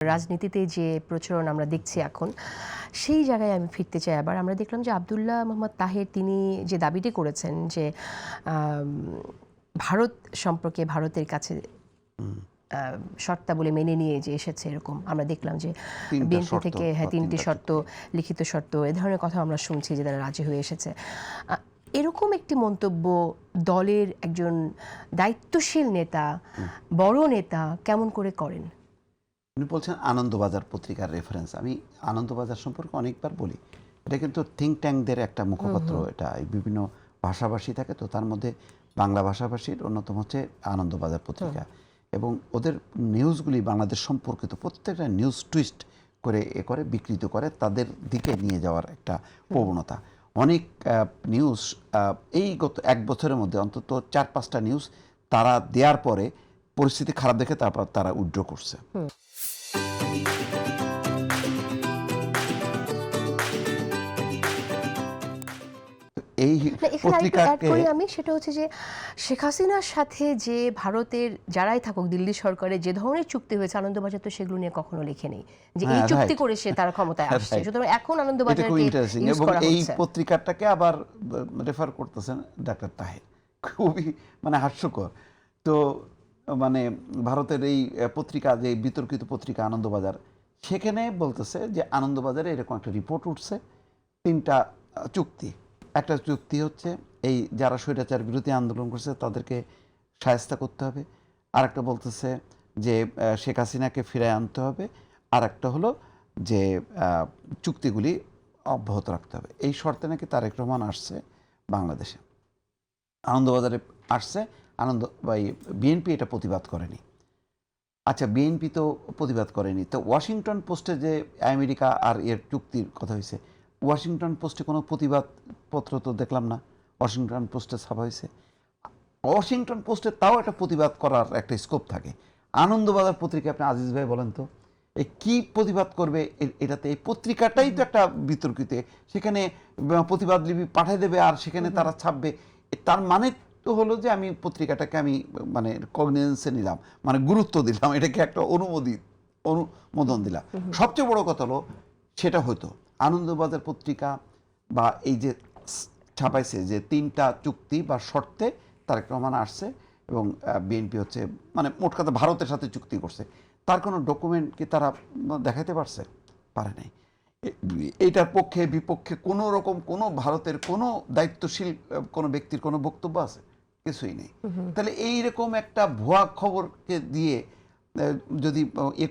রাজনীতিতে যে প্রচলন আমরা দেখছি এখন, সেই জায়গায় আমি ফিরতে চাই। আবার আমরা দেখলাম যে আব্দুল্লাহ মোহাম্মদ তাহের তিনি যে দাবিটি করেছেন যে ভারত সম্পর্কে ভারতের কাছে শর্তাবলী মেনে নিয়ে যে এসেছে, এরকম আমরা দেখলাম যে বিএনপি থেকে তিনটি শর্ত, লিখিত শর্ত, এ ধরনের কথা আমরা শুনছি যে তারা রাজি হয়ে এসেছে। এরকম একটি মন্তব্য দলের একজন দায়িত্বশীল নেতা, বড় নেতা কেমন করে করেন? উনি বলছেন আনন্দবাজার পত্রিকার রেফারেন্স। আমি আনন্দবাজার সম্পর্কে অনেকবার বলি, এটা কিন্তু থিঙ্ক ট্যাঙ্কদের একটা মুখপত্র। এটা বিভিন্ন ভাষাভাষী থাকে, তো তার মধ্যে বাংলা ভাষাভাষীর অন্যতম হচ্ছে আনন্দবাজার পত্রিকা, এবং ওদের নিউজগুলি বাংলাদেশ সম্পর্কিত প্রত্যেকটা নিউজ টুইস্ট করে করে বিকৃত করে তাদের দিকে নিয়ে যাওয়ার একটা প্রবণতা। অনেক নিউজ এই গত এক বছরের মধ্যে অন্তত 4-5টা নিউজ তারা দেওয়ার পরে পরিস্থিতি খারাপ দেখে তারপর তারা উইথড্র করছে। এই পত্রিকাকে আমি সেটা হচ্ছে যে শেখ হাসিনার সাথে যে ভারতের যারাই থাকুক দিল্লি সরকারের যে ধরনের চুক্তি হয়েছে, আনন্দবাজার তো সেগুলো নিয়ে কখনো লেখেনি যে এই চুক্তি করে সে তার ক্ষমতায় আসছে। সুতরাং এখন আনন্দবাজারকে ইউজ করা হচ্ছে। এই পত্রিকাটাকে আবার রেফার করতেছেন ডাক্তার তাহের, খুবই হাস্যকর। তো ভারতের এই পত্রিকা, যে বিতর্কিত পত্রিকা আনন্দবাজার, সেখানে বলতেছে যে আনন্দবাজারে এরকম একটা রিপোর্ট উঠছে, 3টা চুক্তি। একটা চুক্তি হচ্ছে এই যারা স্বৈরাচার বিরোধী আন্দোলন করছে তাদেরকে শায়েস্তা করতে হবে, আর একটা বলতেছে যে শেখ হাসিনাকে ফিরিয়ে আনতে হবে, আর একটা হলো যে চুক্তিগুলি অব্যাহত রাখতে হবে। এই শর্তে নাকি তারেক রহমান আসছে বাংলাদেশে, আনন্দবাজারে আসছে। বিএনপি এটা প্রতিবাদ করেনি। আচ্ছা, বিএনপি তো প্রতিবাদ করেনি, তো ওয়াশিংটন পোস্টে যে আমেরিকা আর এর চুক্তির কথা হয়েছে, ওয়াশিংটন পোস্টে কোনো প্রতিবাদ পত্র তো দেখলাম না। ওয়াশিংটন পোস্টে ছাপা হয়েছে, ওয়াশিংটন পোস্টে তাও একটা প্রতিবাদ করার একটা স্কোপ থাকে। আনন্দবাজার পত্রিকা, আপনি আজিজ ভাই বলেন তো, এই কী প্রতিবাদ করবে এটাতে? এই পত্রিকাটাই তো একটা বিতর্কিত, সেখানে প্রতিবাদ লিপি পাঠিয়ে দেবে আর সেখানে তারা ছাপবে। তার মানে তো হলো যে আমি পত্রিকাটাকে আমি কগনিজেন্সে নিলাম, গুরুত্ব দিলাম, এটাকে একটা অনুমোদন দিলাম। সবচেয়ে বড় কথা হলো সেটা হয়তো আনন্দবাজার পত্রিকা বা এই যে ছাপাইছে যে 3টা চুক্তি বা শর্তে তারেক রহমান আসছে এবং বিএনপি হচ্ছে মোট কথা ভারতের সাথে চুক্তি করছে, তার কোনো ডকুমেন্ট কি তারা দেখাতে পারছে? পারে নাই। এইটার পক্ষে বিপক্ষে কোনো রকম কোনো ভারতের কোনো দায়িত্বশীল কোনো ব্যক্তির কোনো বক্তব্য আছে? কিছুই নেই। তাহলে এইরকম একটা ভুয়া খবরকে দিয়ে যদি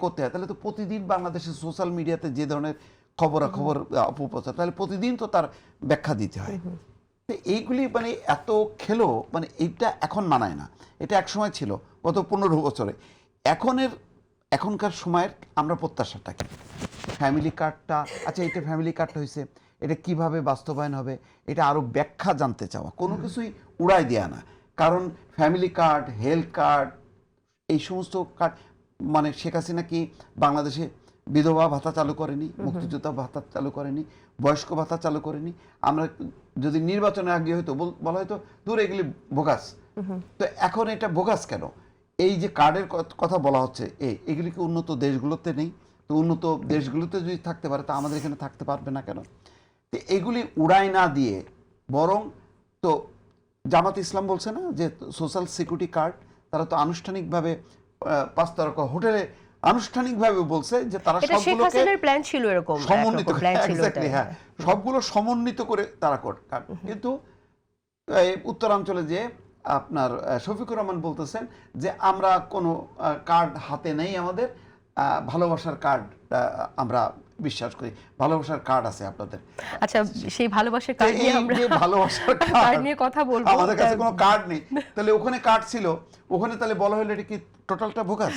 করতে হয়, তাহলে তো প্রতিদিন বাংলাদেশের সোশ্যাল মিডিয়াতে যে ধরনের খবরাখবর অপপ্রচার, তাহলে প্রতিদিন তো তার ব্যাখ্যা দিতে হয়। তো এইগুলি এত খেলো, এইটা এখন মানায় না। এটা এক সময় ছিল গত 15 বছরে। এখনকার সময়ের আমরা প্রত্যাশাটা কি? ফ্যামিলি কার্ডটা, আচ্ছা এটা ফ্যামিলি কার্ডটা হয়েছে, এটা কিভাবে বাস্তবায়ন হবে, এটা আরও ব্যাখ্যা জানতে চাওয়া, কোনো কিছুই উড়াই দেওয়া না। কারণ ফ্যামিলি কার্ড, হেলথ কার্ড, এই সমস্ত কার্ড শেখ হাসিনা কি বাংলাদেশে বিধবা ভাতা চালু করেনি, মুক্তিযোদ্ধা ভাতা চালু করেনি, বয়স্ক ভাতা চালু করেনি? আমরা যদি নির্বাচনের আগে হয়তো বলা হয়তো দূর এগুলি বোগাস, তো এখন এটা বোগাস কেন? এই যে কার্ডের কথা বলা হচ্ছে, এগুলি কি উন্নত দেশগুলোতে নেই? তো উন্নত দেশগুলোতে যদি থাকতে পারে, তা আমাদের এখানে থাকতে পারবে না কেন? তো এগুলি উড়াই না দিয়ে বরং, তো জামাত ইসলাম বলছে না যে সোশ্যাল সিকিউরিটি কার্ড, তারা তো আনুষ্ঠানিকভাবে 5 তারকা হোটেলে আনুষ্ঠানিকভাবে বলছে যে তারা সবগুলোকে প্ল্যান ছিল, এরকম সমন্বিত, এক্স্যাক্টলি, হ্যাঁ, সবগুলো সমন্বিত করে তারা কার্ড। কিন্তু উত্তরাঞ্চলে যে আপনার শফিকুর রহমান বলতেছেন যে আমরা কোনো কার্ড হাতে নেই, আমাদের ভালোবাসার কার্ড আমরা বিশ্বাস করি, ভালোবাসার কার্ড আছে আপনাদের। আচ্ছা, সেই ভালোবাসার কার্ড নিয়ে আমরা ভালোবাসার কার্ড নিয়ে কথা বলবো। আমাদের কাছে কোনো কার্ড নেই, তাহলে ওখানে কার্ড ছিল, ওখানে তাহলে বলা হলো এটা কি টোটালটা ভোগাস?